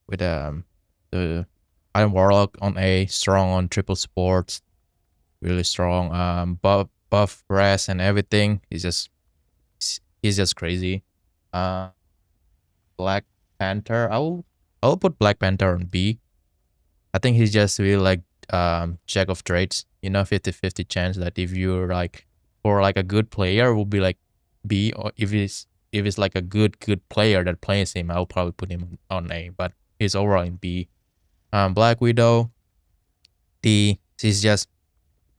with the Iron Warlock on A, strong on triple supports, really strong. Buff rest and everything. He's just crazy. Uh, Black Panther. I'll put Black Panther on B. I think he's just really like jack of trades. 50-50 chance that if you're like for like a good player will be like B, or if it's like a good player that plays him, I'll probably put him on A. But he's overall in B. Black Widow D. She's just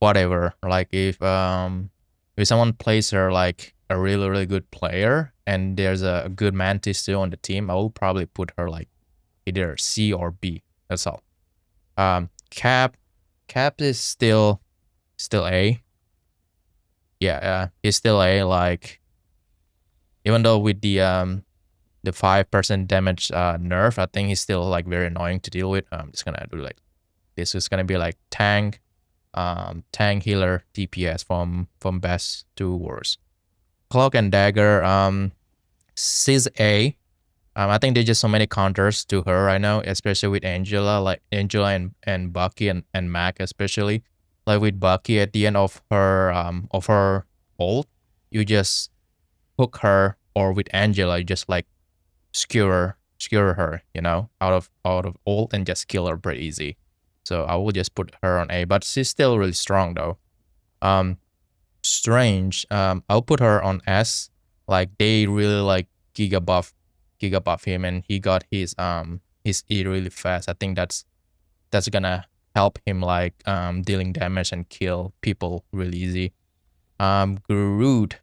whatever. Like if someone plays her like a really good player and there's a good mantis still on the team, I will probably put her like either C or B. That's all. Cap is still A. Yeah, he's still A. Like even though with the 5% damage nerf, I think he's still like very annoying to deal with. I'm just gonna do like this is gonna be like tank, healer, DPS from best to worst. Cloak and dagger, she's A. I think there's just so many counters to her right now, especially with Angela, like Angela and Bucky and Mac especially. Like with Bucky at the end of her ult, you just hook her, or with Angela, you just like skewer her, out of ult and just kill her pretty easy. So I will just put her on A, but she's still really strong though. Strange, I'll put her on S. Like they really like gigabuff him, and he got his E really fast. I think that's gonna help him like dealing damage and kill people really easy. Groot,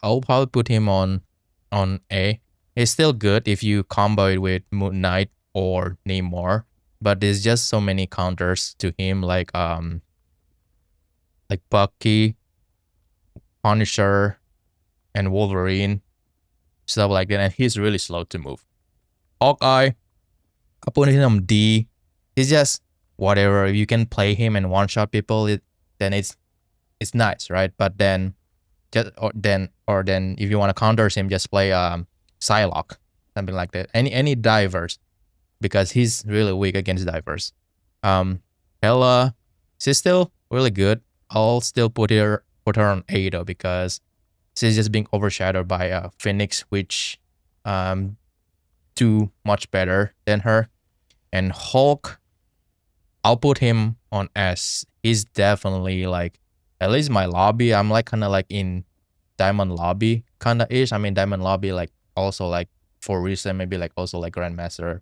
I'll probably put him on A. It's still good if you combo it with Moon Knight or Namor, but there's just so many counters to him, like Bucky, Punisher, and Wolverine, stuff like that, and he's really slow to move. Hawkeye, I put him on D. He's just whatever. If you can play him and one shot people, then it's nice, right? But then if you want to counter him, just play Psylocke, something like that. Any divers, because he's really weak against divers. Hela, she's still really good. I'll still put her on A though, because she's just being overshadowed by Phoenix, which do much better than her. And Hulk, I'll put him on S. He's definitely like, at least my lobby, I'm like kind of like in Diamond Lobby kind of ish. I mean, Diamond Lobby, like also like for recent, maybe like also like Grandmaster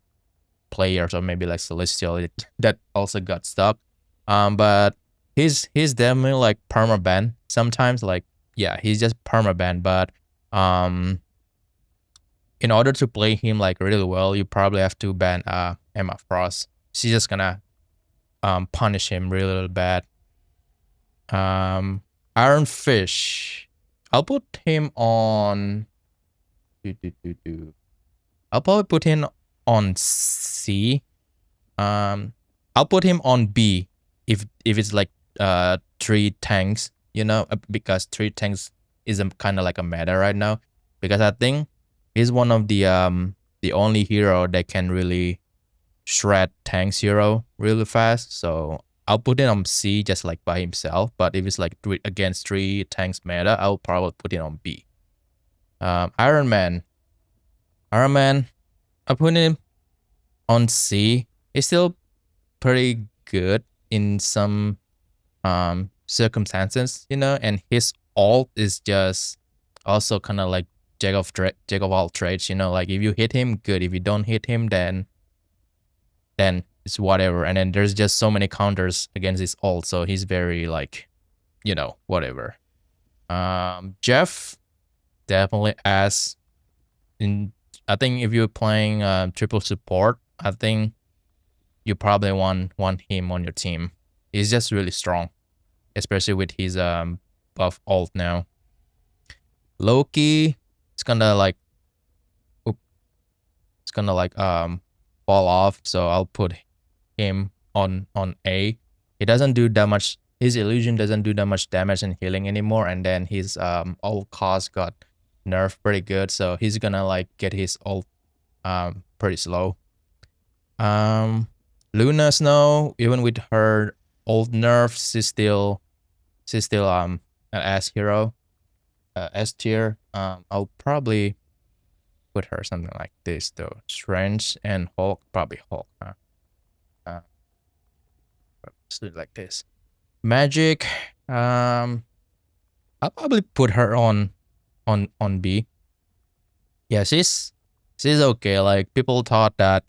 players, or maybe like Celestial that also got stuck. But he's definitely like permaban sometimes. Like, yeah, he's just permaban. But in order to play him like really well, you probably have to ban Emma Frost. She's just gonna punish him really bad. Iron Fish, I'll put him on. I'll probably put him on C. I'll put him on B if it's like 3 tanks, because 3 tanks is kind of like a meta right now, because I think he's one of the only hero that can really shred tanks hero really fast. So I'll put it on C just like by himself. But if it's like against 3 tanks meta, I'll probably put it on B. Iron Man, I put him on C. He's still pretty good in some circumstances, and his ult is just also kind of like jack of all trades, like if you hit him, good. If you don't hit him, then it's whatever. And then there's just so many counters against his ult, so he's very like, whatever. Jeff, definitely S. I think if you're playing triple support, I think you probably want him on your team. He's just really strong, especially with his buff ult now. Loki, it's gonna like fall off, so I'll put him on A. He doesn't do that much. His illusion doesn't do that much damage and healing anymore, and then his ult cost got nerfed pretty good, so he's gonna like get his ult pretty slow. Um, Luna Snow, even with her old nerfs, she's still an S hero, S tier. I'll probably put her something like this though. Strange and Hulk, probably Hulk. Uh, let's do it like this. Magic, I'll probably put her on B. Yeah, she's okay. Like people thought that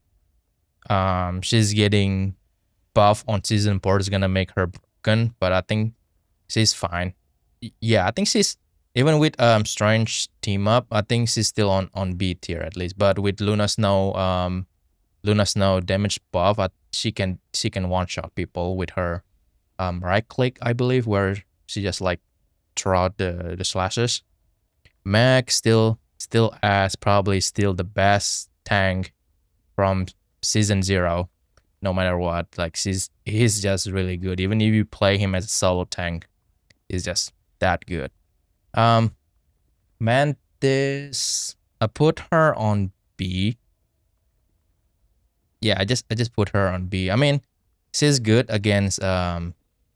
she's getting buff on season 4 is gonna make her broken, but I think she's fine. Yeah, I think she's even with Strange team up, I think she's still on B tier at least. But with Luna Snow damage buff, she can one shot people with her right click, I believe, where she just like throw out the slashes. Meg still as probably still the best tank from season 0, no matter what. Like he's just really good. Even if you play him as a solo tank, he's just that good. Um Mantis, I put her on B. Yeah, I just put her on B. I mean, she's good against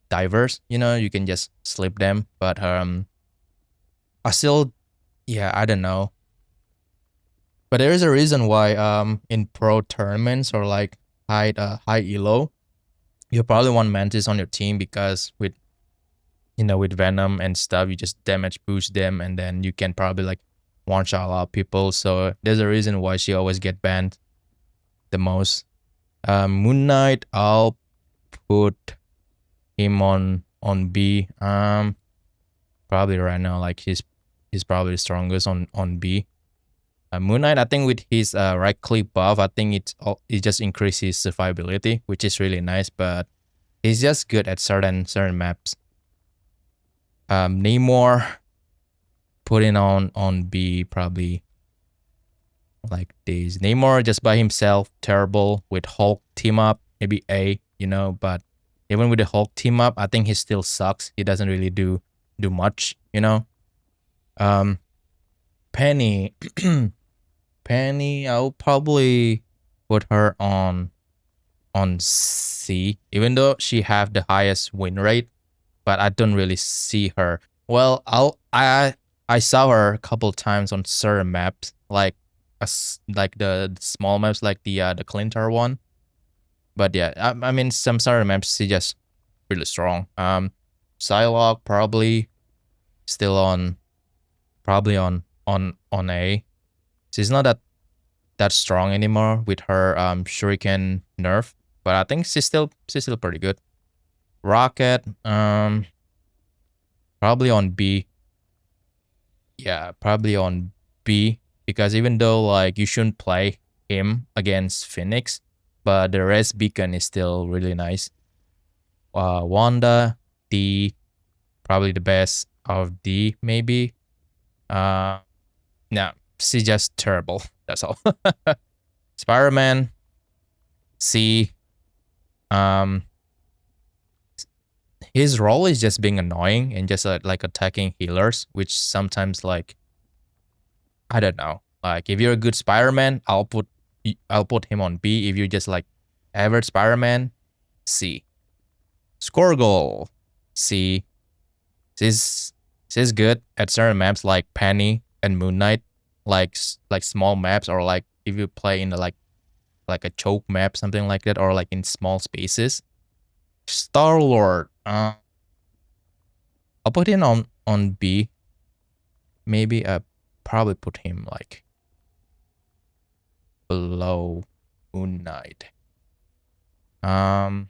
divers, you can just slip them, but I still, yeah, I don't know. But there is a reason why in pro tournaments or like high elo, you probably want Mantis on your team because with Venom and stuff, you just damage boost them and then you can probably like one shot a lot of people. So there's a reason why she always get banned the most. Moon Knight, I'll put him on B. Probably right now, like he's probably the strongest on B. Moon Knight, I think with his right click buff, I think it just increases survivability, which is really nice. But he's just good at certain maps. Namor, putting on B probably like this. Namor just by himself, terrible. With Hulk team up, maybe A, But even with the Hulk team up, I think he still sucks. He doesn't really do much. Um, Penny. Penny, I'll probably put her on C, even though she have the highest win rate, but I don't really see her. Well, I saw her a couple times on certain maps, like like the small maps, like the Clintar one. But yeah, I mean some certain maps she just really strong. Psylocke still on probably on A. She's not that strong anymore with her shuriken nerf, but I think she's still pretty good. Rocket, probably on B. Yeah, probably on B because even though like you shouldn't play him against Phoenix, but the res beacon is still really nice. Wanda, D, probably the best of D maybe. No, she's just terrible. That's all. Spider-Man, C. Um, his role is just being annoying and just like attacking healers, which sometimes like I don't know. Like if you're a good Spider-Man, I'll put him on B. If you're just like average Spider-Man, C. Squirgle, C. She's she's good at certain maps like Penny and Moon Knight, like small maps or like if you play in the like a choke map, something like that, or like in small spaces. Star Lord, I'll put him on B. Maybe probably put him like below Moon Knight. Um,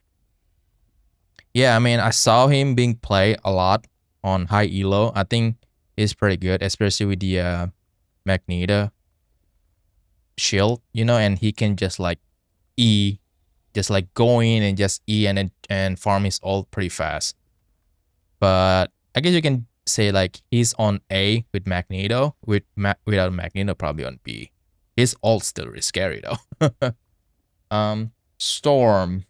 yeah, I mean I saw him being played a lot on high elo. I think he's pretty good, especially with the Magneto shield, and he can just like E, just like go in and just E and farm his ult pretty fast. But I guess you can say like he's on A with Magneto, without Magneto probably on B. His ult still really scary though. Storm.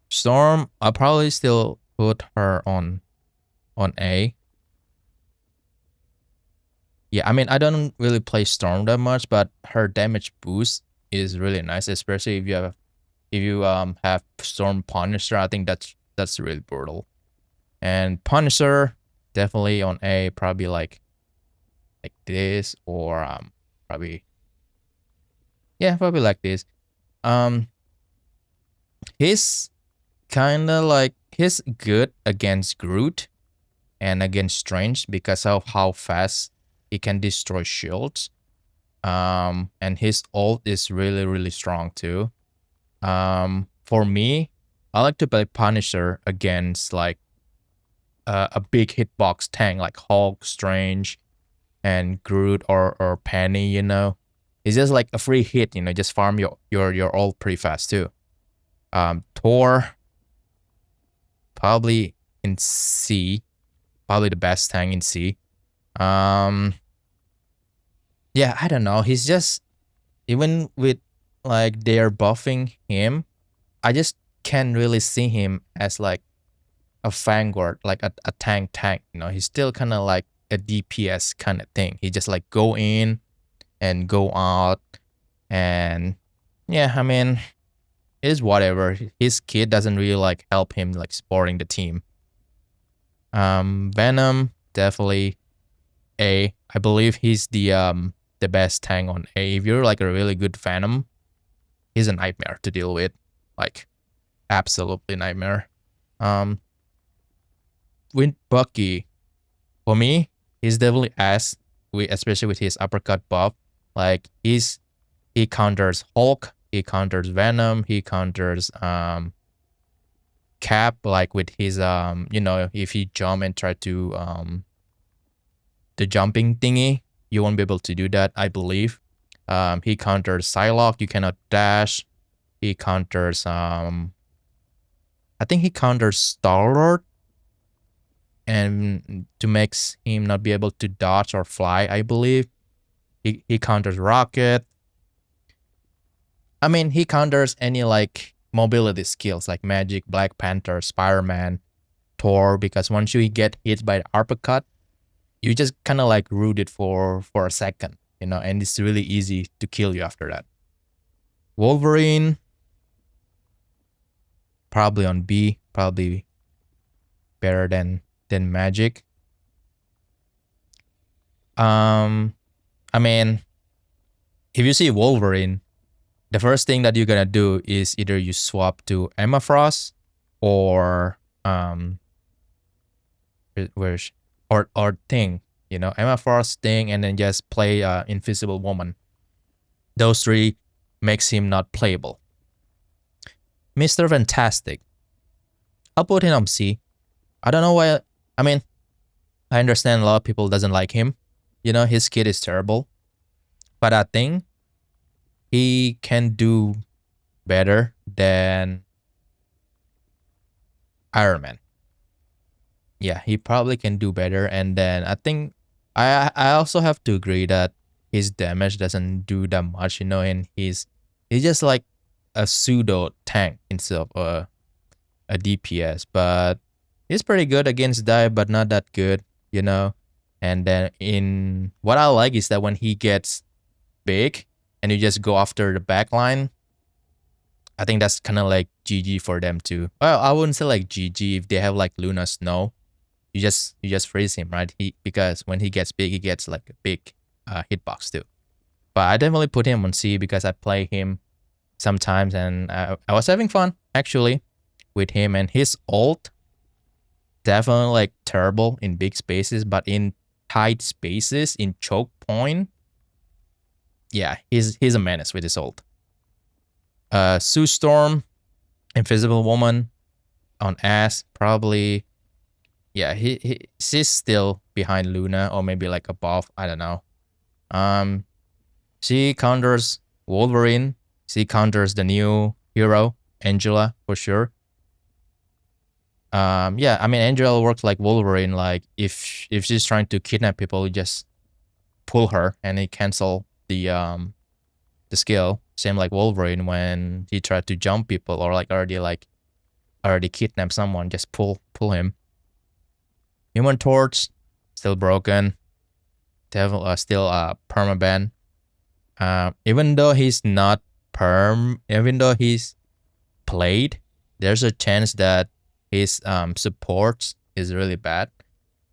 Storm, I'll probably still put her on A. Yeah, I mean I don't really play Storm that much, but her damage boost is really nice, especially if you have Storm Punisher. I think that's really brutal. And Punisher definitely on A, probably like this or probably probably like this. Um, he's kind of like he's good against Groot and against Strange because of how fast he can destroy shields. And his ult is really really strong too. For me, I like to play Punisher against like a big hitbox tank like Hulk, Strange, and Groot or Penny. It's just like a free hit. Just farm your ult pretty fast too. Thor probably in C, probably the best tank in C. Um, yeah, I don't know. He's just even with like they are buffing him, I just can't really see him as like a vanguard, like a tank. He's still kind of like a DPS kind of thing. He just like go in and go out, and yeah, I mean, it is whatever. His kid doesn't really like help him like supporting the team. Venom definitely A. I believe he's the best tank on A. If you're like a really good Venom, he's a nightmare to deal with, like absolutely nightmare. Um, with Bucky, for me, he's definitely S. Especially with his uppercut buff, like he counters Hulk, he counters Venom, he counters Cap, like with his if he jump and try to the jumping thingy, you won't be able to do that, I believe. He counters Psylocke, you cannot dash. He counters I think he counters Star-Lord, and to make him not be able to dodge or fly, I believe. He counters Rocket. I mean, he counters any like mobility skills like Magic, Black Panther, Spider-Man, Thor, because once you get hit by the uppercut, you just kind of like root it for a second, and it's really easy to kill you after that. Wolverine, probably on B, probably better than Magic. I mean, if you see Wolverine, the first thing that you're gonna do is either you swap to Emma Frost or where's or Thing, Emma Frost, Thing, and then just play Invisible Woman. Those three makes him not playable. Mr. Fantastic, I'll put him on C. I don't know why. I mean, I understand a lot of people doesn't like him. His kid is terrible, but I think he can do better than Iron Man. Yeah, he probably can do better. And then I think I also have to agree that his damage doesn't do that much, and he's just like a pseudo tank instead of a DPS. But he's pretty good against dive, but not that good. And then in what I like is that when he gets big and you just go after the back line, I think that's kind of like GG for them too. Well, I wouldn't say like GG if they have like Luna Snow. You just freeze him, right? Because when he gets big, he gets like a big hitbox too. But I definitely put him on C because I play him sometimes, and I was having fun actually with him. And his ult definitely like terrible in big spaces, but in tight spaces, in choke point, yeah, he's a menace with his ult. Sue Storm, Invisible Woman on S, probably. Yeah, she's still behind Luna or maybe like above. I don't know. She counters Wolverine. She counters the new hero Angela for sure. Yeah, I mean Angela works like Wolverine. Like if she's trying to kidnap people, you just pull her and he cancel the skill. Same like Wolverine when he tried to jump people or already kidnap someone, just pull him. Human Torch, still broken. Devil still permaban. Even though he's not perm, even though he's played, there's a chance that his supports is really bad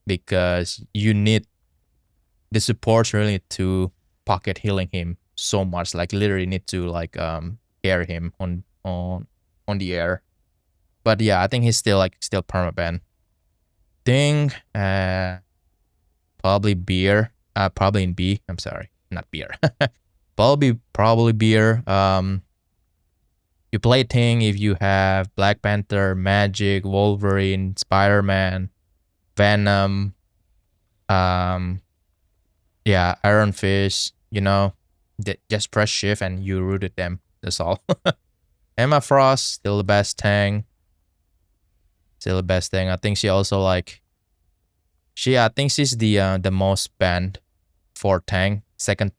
because you need the supports really need to pocket healing him so much. Like literally need to like carry him on the air. But yeah, I think he's still permaban. Thing probably beer. Probably in B. I'm sorry, not beer. Probably beer. You play Ting if you have Black Panther, Magic, Wolverine, Spider Man, Venom, um, yeah, Iron Fist. Just press shift and you rooted them. That's all. Emma Frost still the best Tang. Still the best thing. I think she also like I think she's the most banned for Tang. Second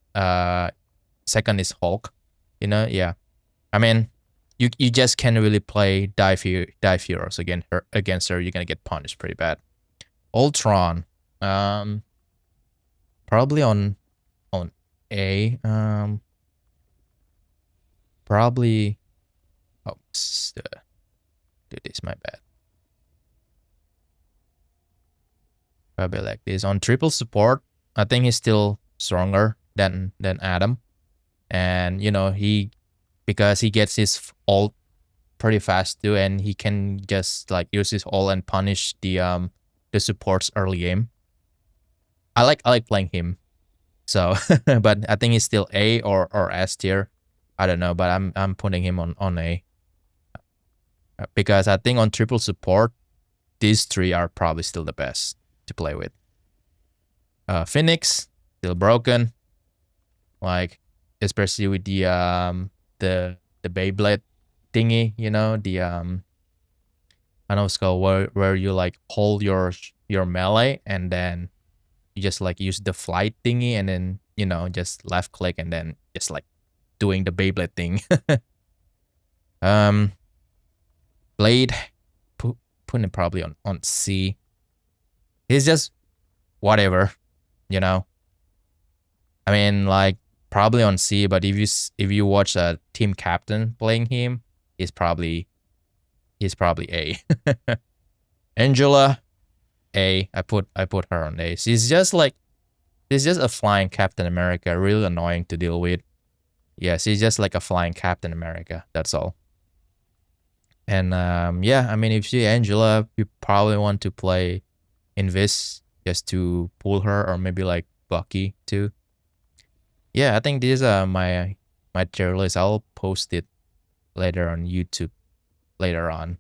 is Hulk. Yeah. I mean, you just can't really play dive heroes against her. You're gonna get punished pretty bad. Ultron, probably on A. Probably. Oh, dude, this my bad. Probably like this on triple support. I think he's still stronger than Adam, and because he gets his ult pretty fast too, and he can just like use his ult and punish the supports early game. I like playing him, so but I think he's still A or S tier. I don't know, but I'm putting him on A because I think on triple support, these three are probably still the best to play with. Phoenix still broken, like especially with the Beyblade thingy, the I know it's called where you like hold your melee and then you just like use the flight thingy and then just left click and then just like doing the Beyblade thing. um, Blade, putting it probably on C. He's just whatever, you know. I mean, like probably on C, but if you watch a team captain playing him, he's probably A. Angela, A. I put her on A. She's just a flying Captain America, really annoying to deal with. Yeah, she's just like a flying Captain America. That's all. And yeah, I mean, if you Angela, you probably want to play Invis just to pull her, or maybe like Bucky too. Yeah, I think these are my tier list. I'll post it later on YouTube later on.